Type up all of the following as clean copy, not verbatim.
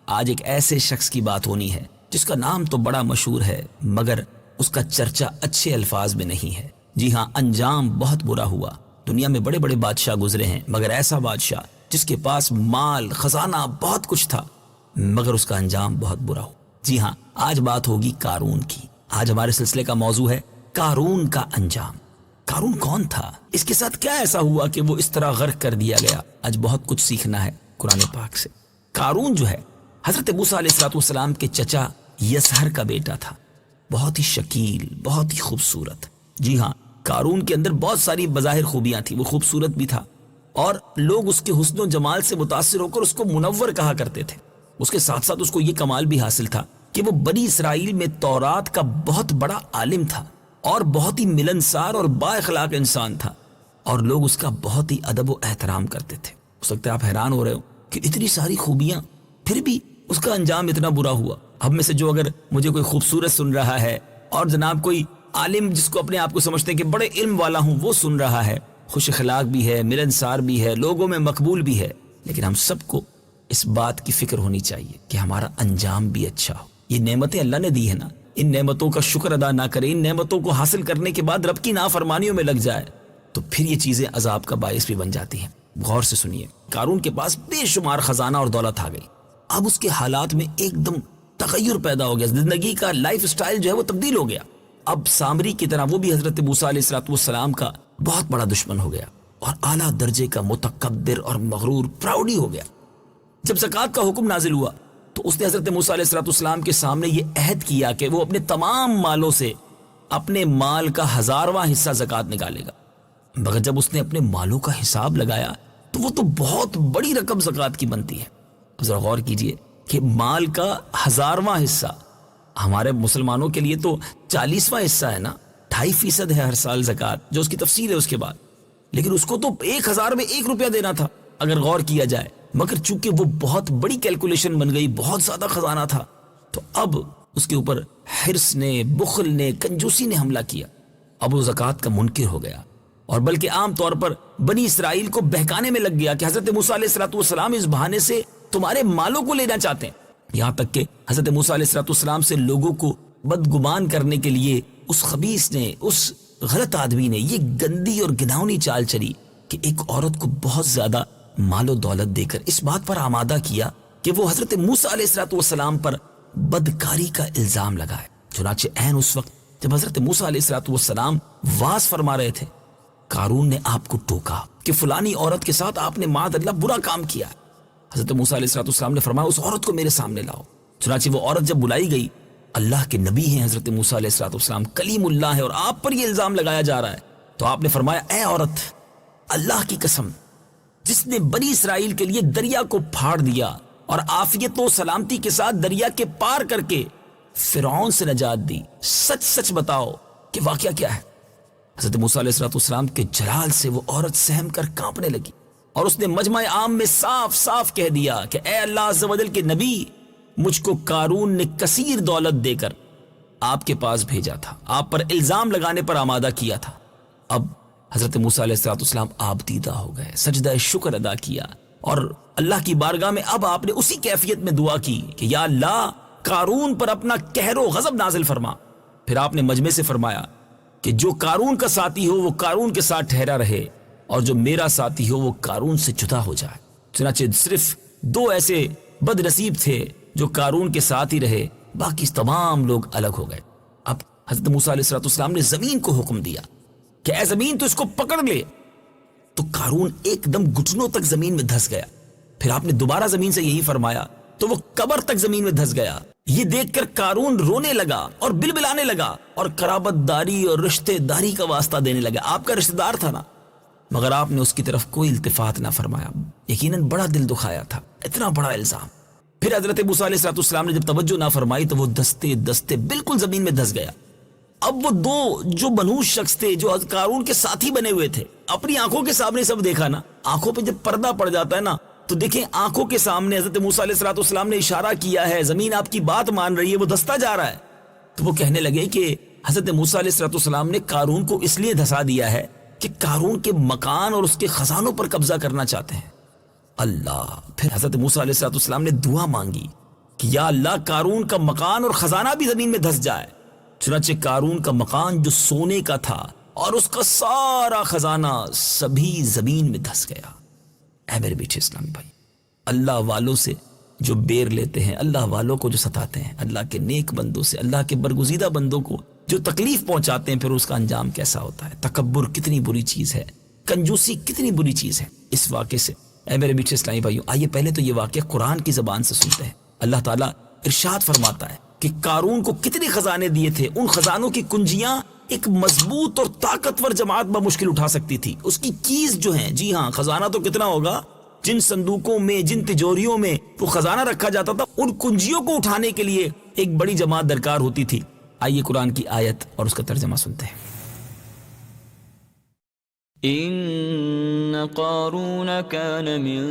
آج ایک ایسے شخص کی بات ہونی ہے جس کا نام تو بڑا مشہور ہے مگر اس کا چرچا اچھے الفاظ میں نہیں ہے۔ جی ہاں، انجام بہت برا ہوا۔ دنیا میں بڑے بڑے بادشاہ گزرے ہیں مگر ایسا بادشاہ جس کے پاس مال خزانہ بہت کچھ تھا مگر اس کا انجام بہت برا ہو۔ جی ہاں، آج بات ہوگی قارون کی۔ آج ہمارے سلسلے کا موضوع ہے قارون کا انجام۔ قارون کون تھا؟ اس کے ساتھ کیا ایسا ہوا کہ وہ اس طرح غرق کر دیا گیا؟ آج بہت کچھ سیکھنا ہے قرآن پاک سے۔ قارون جو ہے حضرت موسیٰ علیہ السلام کے چچا یسہر کا بیٹا تھا، بہت ہی شکیل، بہت ہی خوبصورت۔ جی ہاں، قارون کے اندر بہت ساری بظاہر خوبیاں تھیں، وہ خوبصورت بھی تھا اور لوگ اس کے حسن و جمال سے متاثر ہو کر اس کو منور کہا کرتے تھے۔ اس کے ساتھ ساتھ اس کو یہ کمال بھی حاصل تھا کہ وہ بنی اسرائیل میں تورات کا بہت بڑا عالم تھا اور بہت ہی ملنسار اور با اخلاق انسان تھا، اور لوگ اس کا بہت ہی ادب و احترام کرتے تھے۔ ہو سکتا ہے آپ حیران ہو رہے ہو کہ اتنی ساری خوبیاں پھر بھی اس کا انجام اتنا برا ہوا۔ اب میں سے جو اگر مجھے کوئی خوبصورت سن رہا ہے اور جناب کوئی عالم جس کو اپنے آپ کو سمجھتے ہیں کہ بڑے علم والا ہوں وہ سن رہا ہے، خوش اخلاق بھی ہے، ملنسار بھی ہے، لوگوں میں مقبول بھی ہے، لیکن ہم سب کو اس بات کی فکر ہونی چاہیے کہ ہمارا انجام بھی اچھا ہو۔ یہ نعمتیں اللہ نے دی ہے نا، ان نعمتوں کا شکر ادا نہ کریں، ان نعمتوں کو حاصل کرنے کے بعد رب کی نافرمانیوں میں لگ جائے تو پھر یہ چیزیں عذاب کا باعث بھی بن جاتی ہیں۔ غور سے سنیے، قارون کے پاس بے شمار خزانہ اور دولت آ گئی۔ اب اس کے حالات میں ایک دم تغیر پیدا ہو گیا، زندگی کا لائف سٹائل جو ہے وہ تبدیل ہو گیا۔ اب سامری کی طرح وہ بھی حضرت موسیٰ علیہ السلام کا بہت بڑا دشمن ہو گیا اور اعلیٰ درجے کا متکبر اور مغرور پراؤڈی ہو گیا۔ جب زکوٰۃ کا حکم نازل ہوا تو اس نے حضرت موسیٰ علیہ السلام کے سامنے یہ عہد کیا کہ وہ اپنے تمام مالوں سے اپنے مال کا 1000واں حصہ زکوٰۃ نکالے گا، مگر جب اس نے اپنے مالوں کا حساب لگایا تو وہ تو بہت بڑی رقم زکوٰۃ کی بنتی ہے۔ اب ذرا غور کیجئے کہ مال کا 1000واں حصہ ہمارے مسلمانوں کے لیے تو 40واں حصہ ہے نا، 2.5% ہے ہر سال زکوٰۃ، جو اس کی تفصیل ہے اس کے بعد، لیکن اس کو تو 1000 میں 1 روپیہ دینا تھا اگر غور کیا جائے، مگر چونکہ وہ بہت بڑی کیلکولیشن بن گئی، بہت زیادہ خزانہ تھا، تو اب اس کے اوپر حرص نے، بخل نے، کنجوسی نے حملہ کیا۔ اب وہ زکوٰۃ کا منکر ہو گیا اور بلکہ عام طور پر بنی اسرائیل کو بہکانے میں لگ گیا کہ حضرت موسیٰ علیہ السلام اس بہانے سے تمہارے مالوں کو لینا چاہتے ہیں۔ یہاں تک کہ حضرت موسیٰ علیہ السلام سے لوگوں کو بدگمان کرنے کے لیے اس خبیث نے، اس غلط آدمی نے یہ گندی اور گناؤنی چال چلی کہ ایک عورت کو بہت زیادہ مال و دولت دے کر اس بات پر آمادہ کیا کہ وہ حضرت موسیٰ علیہ السلام پر بدکاری کا الزام لگائے۔ چنانچہ عین اس وقت جب حضرت موسیٰ علیہ السلام واز فرما رہے تھے، قارون نے آپ کو ٹوکا کہ فلانی عورت کے ساتھ آپ نے معاذ اللہ برا کام کیا۔ حضرت موسیٰ علیہ السلام نے فرمایا اس عورت کو میرے سامنے لاؤ۔ چنانچہ وہ عورت جب بلائی گئی، اللہ کے نبی ہیں حضرت موسیٰ علیہ السلام، کلیم اللہ ہے، اور آپ پر یہ الزام لگایا جا رہا ہے، تو آپ نے فرمایا اے عورت، اللہ کی قسم جس نے بنی اسرائیل کے لیے دریا کو پھاڑ دیا اور عافیت و سلامتی کے ساتھ دریا کے پار کر کے فرعون سے نجات دی، سچ سچ بتاؤ کہ واقعہ کیا ہے؟ حضرت موسیٰ علیہ السلام کے جلال سے وہ عورت سہم کر کانپنے لگی اور اس نے مجمع عام میں صاف صاف کہہ دیا کہ اے اللہ عز و جل کے نبی، مجھ کو قارون نے کثیر دولت دے کر آپ کے پاس بھیجا تھا، آپ پر الزام لگانے پر آمادہ کیا تھا۔ اب حضرت موسیٰ علیہ السلام آپ دیدہ ہو گئے، سجدہ شکر ادا کیا اور اللہ کی بارگاہ میں اب آپ نے اسی کیفیت میں دعا کی کہ یا اللہ قارون پر اپنا قہر و غضب نازل فرما۔ پھر آپ نے مجمع سے فرمایا کہ جو قارون کا ساتھی ہو وہ قارون کے ساتھ ٹھہرا رہے اور جو میرا ساتھی ہو وہ قارون سے جدا ہو جائے۔ چنانچہ صرف 2 ایسے بد نصیب تھے جو قارون کے ساتھ ہی رہے، باقی تمام لوگ الگ ہو گئے۔ اب حضرت موسیٰ علیہ السلام نے زمین کو حکم دیا کہ اے زمین تو اس کو پکڑ لے، تو قارون ایک دم گھٹنوں تک زمین میں دھس گیا۔ پھر آپ نے دوبارہ زمین سے یہی فرمایا تو وہ قبر تک زمین میں دھس گیا۔ یہ دیکھ کر قارون رونے لگا اور بلبلانے لگا اور قرابت داری اور رشتے داری کا واسطہ دینے لگا۔ آپ کا رشتہ دار تھا نا، مگر آپ نے اس کی طرف کوئی التفات نہ فرمایا۔ یقیناً بڑا دل دکھایا تھا، اتنا بڑا الزام۔ پھر حضرت موسیٰ علیہ السلام نے جب توجہ نہ فرمائی تو وہ دستے دستے بالکل زمین میں دھس گیا۔ اب وہ 2 جو منحوس شخص تھے جو قارون کے ساتھی بنے ہوئے تھے، اپنی آنکھوں کے سامنے سب دیکھا نا، آنکھوں پہ جب پردہ پڑ جاتا ہے نا تو دیکھیں آنکھوں کے سامنے حضرت موسیٰ علیہ السلام نے اشارہ کیا ہے، زمین آپ کی بات مان رہی ہے، وہ دھستا جا رہا ہے۔ تو وہ کہنے لگے کہ حضرت موسیٰ علیہ السلام نے قارون کو اس لیے دھسا دیا ہے کہ قارون کے مکان اور اس کے خزانوں پر قبضہ کرنا چاہتے ہیں۔ اللہ! پھر حضرت موسیٰ علیہ السلام نے دعا مانگی کہ یا اللہ قارون کا مکان اور خزانہ بھی زمین میں دھس جائے۔ چنانچہ قارون کا مکان جو سونے کا تھا اور اس کا سارا خزانہ سبھی زمین میں دھس گیا۔ اے میرے بیٹے اسلامی بھائی، اللہ والوں سے جو بیر لیتے ہیں، اللہ والوں کو جو ستاتے ہیں، اللہ کے نیک بندوں سے، اللہ کے برگزیدہ بندوں کو جو تکلیف پہنچاتے ہیں، پھر اس کا انجام کیسا ہوتا ہے۔ تکبر کتنی بری چیز ہے، کنجوسی کتنی بری چیز ہے۔ اس واقعے سے اے میرے بیٹے اسلامی بھائیوں، آئیے پہلے تو یہ واقعہ قرآن کی زبان سے سنتے ہیں۔ اللہ تعالیٰ ارشاد فرماتا ہے کہ قارون کو کتنے خزانے دیے تھے، ان خزانوں کی کنجیاں ایک مضبوط اور طاقتور جماعت بمشکل اٹھا سکتی تھی۔ اس کی کیز جو ہیں، جی ہاں، خزانہ تو کتنا ہوگا، جن صندوقوں میں، جن تجوریوں میں وہ خزانہ رکھا جاتا تھا، ان کنجیوں کو اٹھانے کے لیے ایک بڑی جماعت درکار ہوتی تھی۔ آئیے قرآن کی آیت اور اس کا ترجمہ سنتے ہیں۔ إن قارون كان من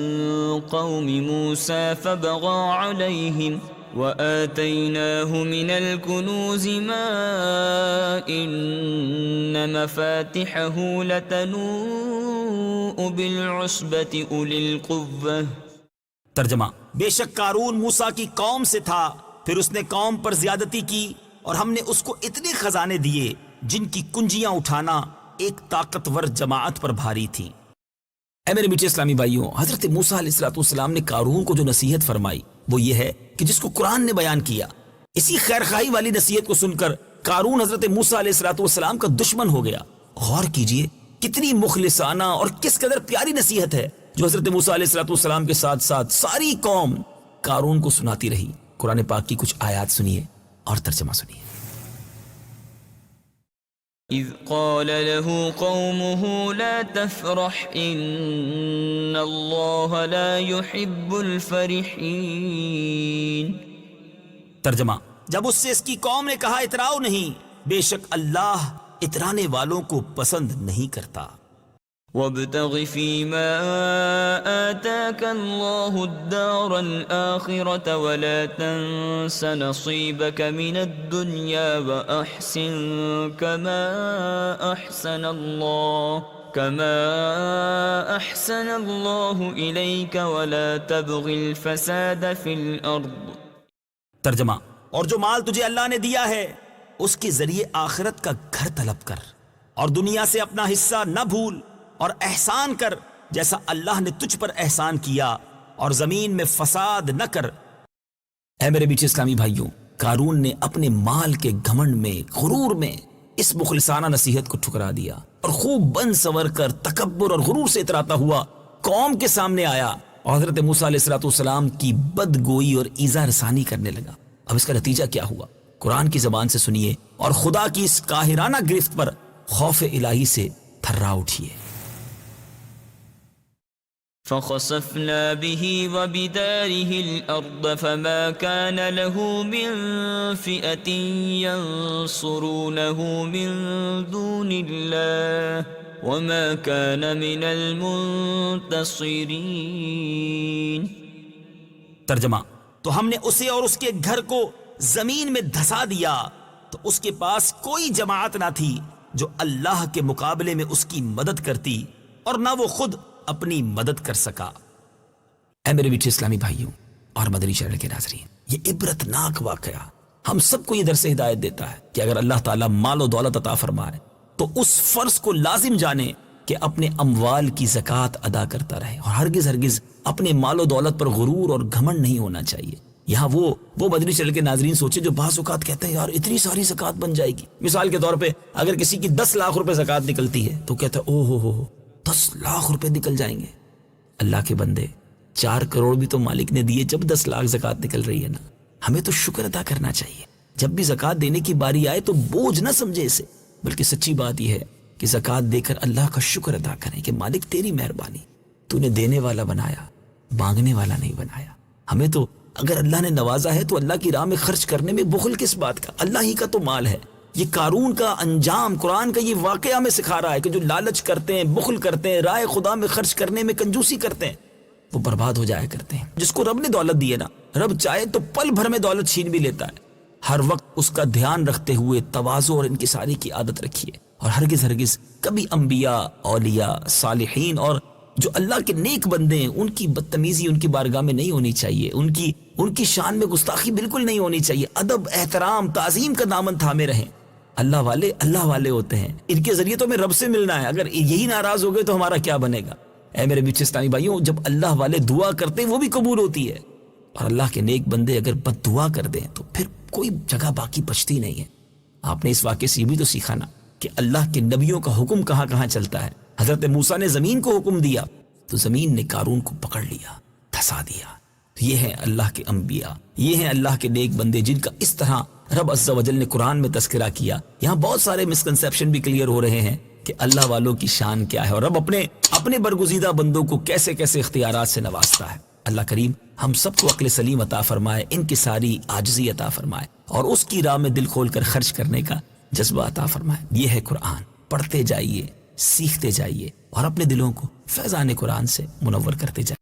قوم موسى فبغى عليهم وآتيناه من الكنوز ما إن مفاتحه لتنوء بالعصبة أولي القوة۔ ترجمہ، بے شک قارون موسیٰ کی قوم سے تھا، پھر اس نے قوم پر زیادتی کی اور ہم نے اس کو اتنے خزانے دیے جن کی کنجیاں اٹھانا ایک طاقتور جماعت پر بھاری تھی۔ اے میرے میٹھے اسلامی بھائیوں، حضرت موسیٰ علیہ السلام نے قارون کو جو نصیحت فرمائی وہ یہ ہے کہ جس کو قرآن نے بیان کیا، اسی خیرخواہی والی نصیحت کو سن کر قارون حضرت موسیٰ علیہ السلام کا دشمن ہو گیا۔ غور کیجئے کتنی مخلصانہ اور کس قدر پیاری نصیحت ہے جو حضرت موسیٰ علیہ السلام کے ساتھ ساتھ ساری قوم قارون کو سناتی رہی۔ قرآن پاک کی کچھ آیات سنیے اور ترجمہ سنیے۔ إذ قال له قومه لا تفرح إن الله لا يحب الفرحين۔ ترجمہ، جب اس سے اس کی قوم نے کہا اتراؤ نہیں، بے شک اللہ اترانے والوں کو پسند نہیں کرتا۔ وابتغ فيما آتاك الله الدار الآخرة ولا تنس نصيبك من الدنيا وأحسن كما أحسن الله إليك ولا تبغ الفساد في الأرض۔ ترجمہ، اور جو مال تجھے اللہ نے دیا ہے اس کے ذریعے آخرت کا گھر طلب کر اور دنیا سے اپنا حصہ نہ بھول، اور احسان کر جیسا اللہ نے تجھ پر احسان کیا، اور زمین میں فساد نہ کر۔ اے میرے بیچ اسلامی بھائیوں، قارون نے اپنے مال کے گھمنڈ میں، غرور میں اس مخلصانہ نصیحت کو ٹھکرا دیا اور خوب بن سور کر تکبر اور غرور سے اتراتا ہوا قوم کے سامنے آیا اور حضرت موسیٰ علیہ السلام کی بدگوئی اور ایذا رسانی کرنے لگا۔ اب اس کا نتیجہ کیا ہوا؟ قرآن کی زبان سے سنیے اور خدا کی اس قاہرانہ گرفت پر خوف الہی سے تھرا اٹھیے۔ فخسفنا به وبداره الأرض فما كان له من فئة ينصرونه من دون الله وما كان من المنتصرين۔ ترجمہ، تو ہم نے اسے اور اس کے گھر کو زمین میں دھسا دیا تو اس کے پاس کوئی جماعت نہ تھی جو اللہ کے مقابلے میں اس کی مدد کرتی، اور نہ وہ خود اپنی مدد کر سکا۔ اے میرے میٹھے اسلامی بھائیوں اور مدنی چینل کے ناظرین، یہ عبرتناک واقعہ ہم سب کو یہ درس ہدایت دیتا ہے کہ اگر اللہ تعالیٰ مال و دولت عطا فرمائے تو اس فرض کو لازم جانے کہ اپنے اموال کی زکوٰۃ ادا کرتا رہے، اور ہرگز اپنے مال و دولت پر غرور اور گھمنڈ نہیں ہونا چاہیے۔ یہاں وہ مدنی چینل کے ناظرین سوچے جو بعض اوقات کہتے ہیں یار اتنی ساری زکوٰۃ بن جائے گی۔ مثال کے طور پہ اگر کسی کی 10 لاکھ روپے زکوٰۃ نکلتی ہے تو کہتا ہے او ہو 10 لاکھ روپے نکل جائیں گے۔ اللہ کے بندے، 4 کروڑ بھی تو مالک نے دیے جب 10 لاکھ زکوٰۃ نکل رہی ہے نا۔ ہمیں تو شکر ادا کرنا چاہیے، جب بھی زکوٰۃ دینے کی باری آئے تو بوجھ نہ سمجھے اسے، بلکہ سچی بات یہ ہے کہ زکوٰۃ دے کر اللہ کا شکر ادا کریں کہ مالک تیری مہربانی، تو نے دینے والا بنایا، مانگنے والا نہیں بنایا۔ ہمیں تو اگر اللہ نے نوازا ہے تو اللہ کی راہ میں خرچ کرنے میں بخل کس بات کا؟ اللہ ہی کا تو مال ہے۔ یہ قارون کا انجام قرآن کا یہ واقعہ ہمیں سکھا رہا ہے کہ جو لالچ کرتے ہیں، بخل کرتے ہیں، راہ خدا میں خرچ کرنے میں کنجوسی کرتے ہیں، وہ برباد ہو جایا کرتے ہیں۔ جس کو رب نے دولت دی ہے نا، رب چاہے تو پل بھر میں دولت چھین بھی لیتا ہے۔ ہر وقت اس کا دھیان رکھتے ہوئے تواضع اور انکساری کی عادت رکھیے، اور ہرگز کبھی انبیاء، اولیاء، صالحین اور جو اللہ کے نیک بندے ہیں ان کی بدتمیزی ان کی بارگاہ میں نہیں ہونی چاہیے، ان کی شان میں گستاخی بالکل نہیں ہونی چاہیے، ادب احترام تعظیم کا دامن تھامے رہیں۔ اللہ والے ہوتے ہیں، ان کے ذریعے تو ہمیں رب سے ملنا ہے، اگر یہی ناراض ہو گئے تو ہمارا کیا بنے گا؟ اے میرے میٹھے اسلامی بھائیوں، جب اللہ والے دعا کرتے ہیں وہ بھی قبول ہوتی ہے، اور اللہ کے نیک بندے اگر بد دعا کر دیں تو پھر کوئی جگہ باقی بچتی نہیں ہے۔ آپ نے اس واقعے سے یہ بھی تو سیکھا نا کہ اللہ کے نبیوں کا حکم کہاں کہاں چلتا ہے۔ حضرت موسیٰ نے زمین کو حکم دیا تو زمین نے قارون کو پکڑ لیا، دھسا دیا۔ یہ ہیں اللہ کے انبیاء، یہ ہیں اللہ کے نیک بندے جن کا اس طرح رب عز و جل نے قرآن میں تذکرہ کیا۔ یہاں بہت سارے مسکنسیپشن بھی کلیئر ہو رہے ہیں کہ اللہ والوں کی شان کیا ہے اور رب اپنے برگزیدہ بندوں کو کیسے کیسے اختیارات سے نوازتا ہے۔ اللہ کریم ہم سب کو عقل سلیم عطا فرمائے، ان کی ساری عاجزی عطا فرمائے، اور اس کی راہ میں دل کھول کر خرچ کرنے کا جذبہ عطا فرمائے۔ یہ ہے قرآن، پڑھتے جائیے، سیکھتے جائیے، اور اپنے دلوں کو فیضان قرآن سے منور کرتے جائیے۔